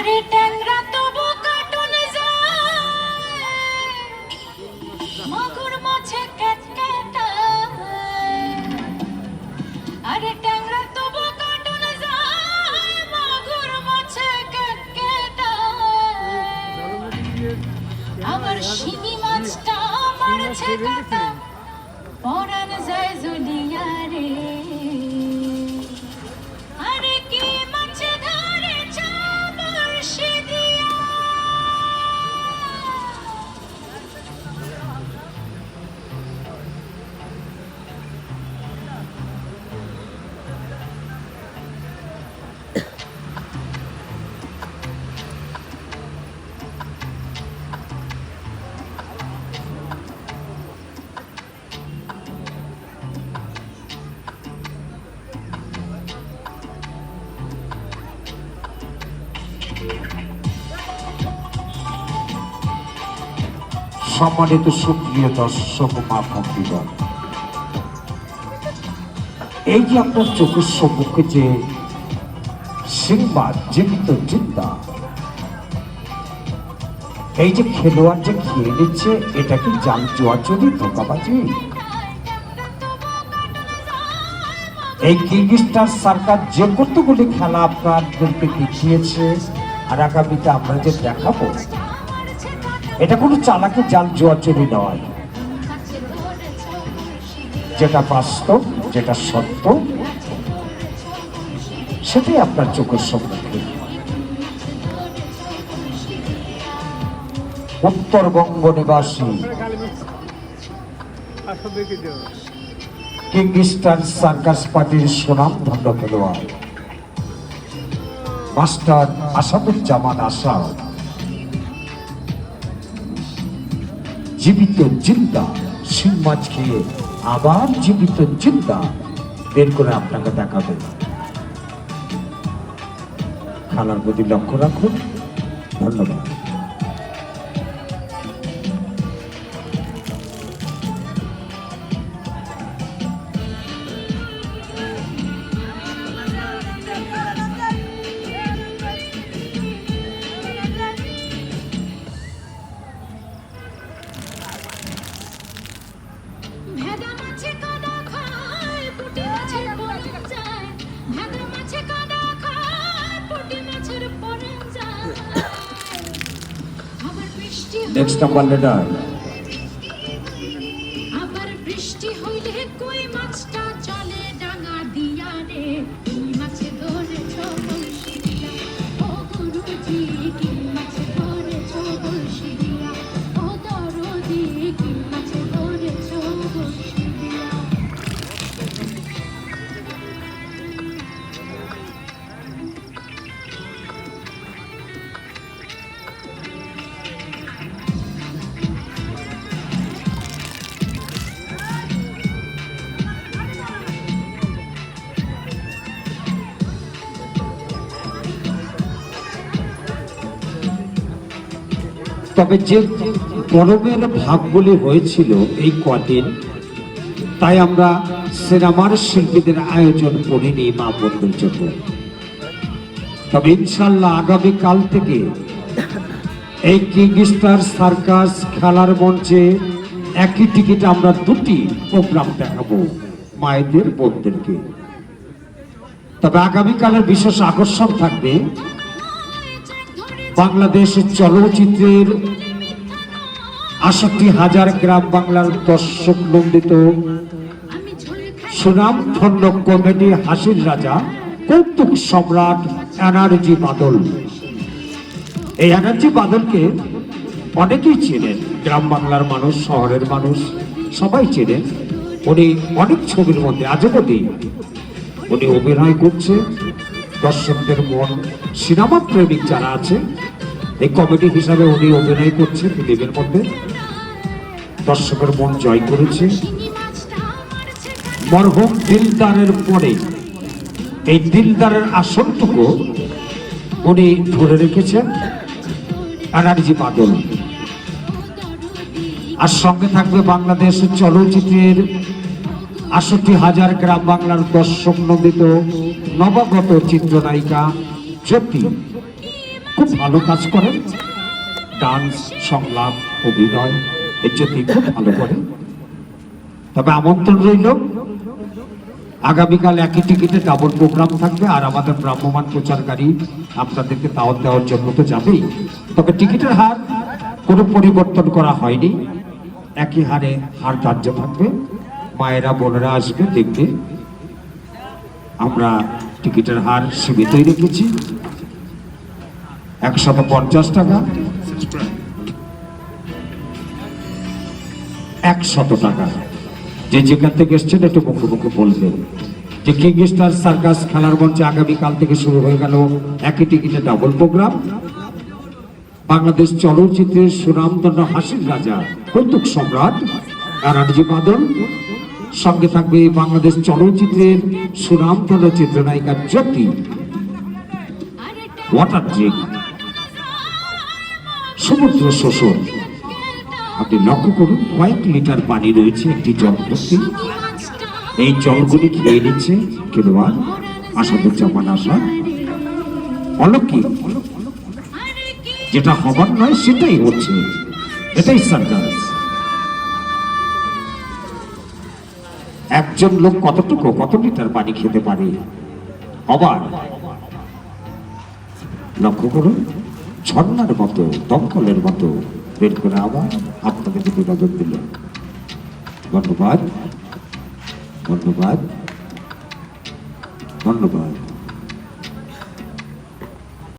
আরে ট্যাংরা তবু কাটুন যায়, মাগুর মাছে ক্যাটক্যাটায়। আরে ট্যাংরা তবু কাটুন যায়, মাগুর মাছে ক্যাটক্যাটায়। আমার শিঙি মাছটা মারছে কাটা, পরান যায় জুলিয়া রে। আরে কি মাছ ধরেছ বড়শি দিয়া, সম্মানিত সুপ্রিয় দর্শক মা বন্ধুগণ, এই যে আপনার চোখের সম্মুখে যে সিংবাদ জীবিত জিন্দা, এই যে খেলোয়াড় যে খেয়ে নিচ্ছে, এটা কি জাল জুয়াচুরি ধোঁকাবাজি? এই কিংস্টার সার্কাস যে কতগুলি খেলা আপনাদেরকে দেখিয়েছে আর আগামীতে আমরা যে দেখাবো, এটা কোনো চালাকি জাল জুয়াচুরি নয়। যেটা বাস্তব, যেটা সত্য, সেটাই আপনার চোখের সম্মুখে। উত্তরবঙ্গ নিবাসী কিংস্টার সার্কাস পার্টির সুনামধন্য খেলোয়াড় মাস্টার আসাদুজ্জামান আসাদ জীবিত জিন্দা শিং মাছ খেয়ে আবার জীবিত জিন্দা বের করে আপনাকে দেখাবেন। খেলার প্রতি লক্ষ্য রাখুন। ধন্যবাদ। ভেদা মাছে কাদা খায়, পুঁটি মাছের পরন যায়। ভেদা মাছে কাদা খায়, পুঁটি মাছের পরন যায়। আবার বৃষ্টি নেক্সট নাম্বার লেটার। আবার বৃষ্টি হইলে কই মাছটা চলে ডাঙা দিয়া রে। কই মাছে ধরেছ বড়শি দিয়া, ও গুরুজি কি মাছে ধরেছ বড়শি দিয়া, ও দরদি কি মাছে ধরেছ বড়শি দিয়া। তবে যে গরমের ভাগগুলি হয়েছিল এই কদিন, তাই আমরা সিনেমার শিল্পীদের আয়োজন করিনি মা বন্ধুর জন্য। তবে ইনশাল্লাহ আগামীকাল থেকে এই কিংস্টার সার্কাস খেলার মঞ্চে একই টিকিট আমরা দুটি প্রোগ্রাম দেখাবো মায়েদের বোনদেরকে। তবে আগামীকালের বিশেষ আকর্ষণ থাকবে বাংলাদেশের চলচ্চিত্রের ৬৮,০০০ গ্রাম বাংলার দর্শক নন্দিত সুনামধন্য কমেডি হাসির রাজা কৌতুক সম্রাট এনার্জি বাদল। এই এনার্জি বাদলকে অনেকেই চেনেন, গ্রাম বাংলার মানুষ, শহরের মানুষ সবাই চেনেন। উনি অনেক ছবির মধ্যে আজীবনই উনি অভিনয় করছে। দর্শকদের মন, সিনেমা প্রেমিক যারা আছে, এই কমেডি হিসাবে উনি অভিনয় করছে ফিল্মের মধ্যে, দর্শকের মন জয় করেছে। মরহুম দিলদারের পরে এই দিলদারের আসনটুকু উনি ধরে রেখেছেন এনার্জি বাদল। আর সঙ্গে থাকবে বাংলাদেশের চলচ্চিত্রের ৬৮,০০০ গ্রাম বাংলার দর্শক নন্দিত নবাগত চিত্রনায়িকা জ্যোতি। খুব ভালো কাজ করেন, ডান্স, সংলাপ, অভিনয় এর জন্য খুব ভালো করেন। তবে আমন্ত্রণ রইল, আগামীকাল একই টিকিটে ডাবল প্রোগ্রাম থাকবে, আর আমাদের ভ্রাম্যমাণ প্রচারকারী আপনাদেরকে দাওয়াত দেওয়ার জন্য তো যাবেই। তবে টিকিটের হার কোনো পরিবর্তন করা হয়নি, একই হারে হার ধার্য থাকবে। মায়েরা বোনেরা আসবে, দেখবে। আমরা টিকিটের হার সীমিতই রেখেছি, 150 টাকা, 100 টাকা। যে যেখান থেকে এসছেন একটু মুখে মুখে বলবেন যে কিং স্টার সার্কাস খেলার মঞ্চে আগামীকাল থেকে শুরু হয়ে গেল একই টিকিটে ডাবল প্রোগ্রাম। বাংলাদেশ চলচ্চিত্রের সুনামধন্য হাসির রাজা, কৌতুক সম্রাট এনার্জি বাদল, সঙ্গে থাকবে বাংলাদেশ চলচ্চিত্রের সুনামধন্য চিত্রনায়িকা জ্যোতি, ওয়াটার ড্রিঙ্ক, সমুদ্র শোষণ। আপনি লক্ষ্য করুন, কয়েক লিটার পানি রয়েছে একটি জল ভর্তি। এই জলগুলি খেয়ে নিচ্ছে খেলোয়াড় আসাদুজ্জামান আশা। অলৌকিক, যেটা হবার নয় সেটাই হচ্ছে, এটাই সার্কাস। একজন লোক কত লিটার পানি খেতে পারে আবার লক্ষ্য করুন, ঝর্ণার মতো, দমকলের মতো বের করে আবার আপনাদের দিকে নজর দিল। ধন্যবাদ, ধন্যবাদ, ধন্যবাদ।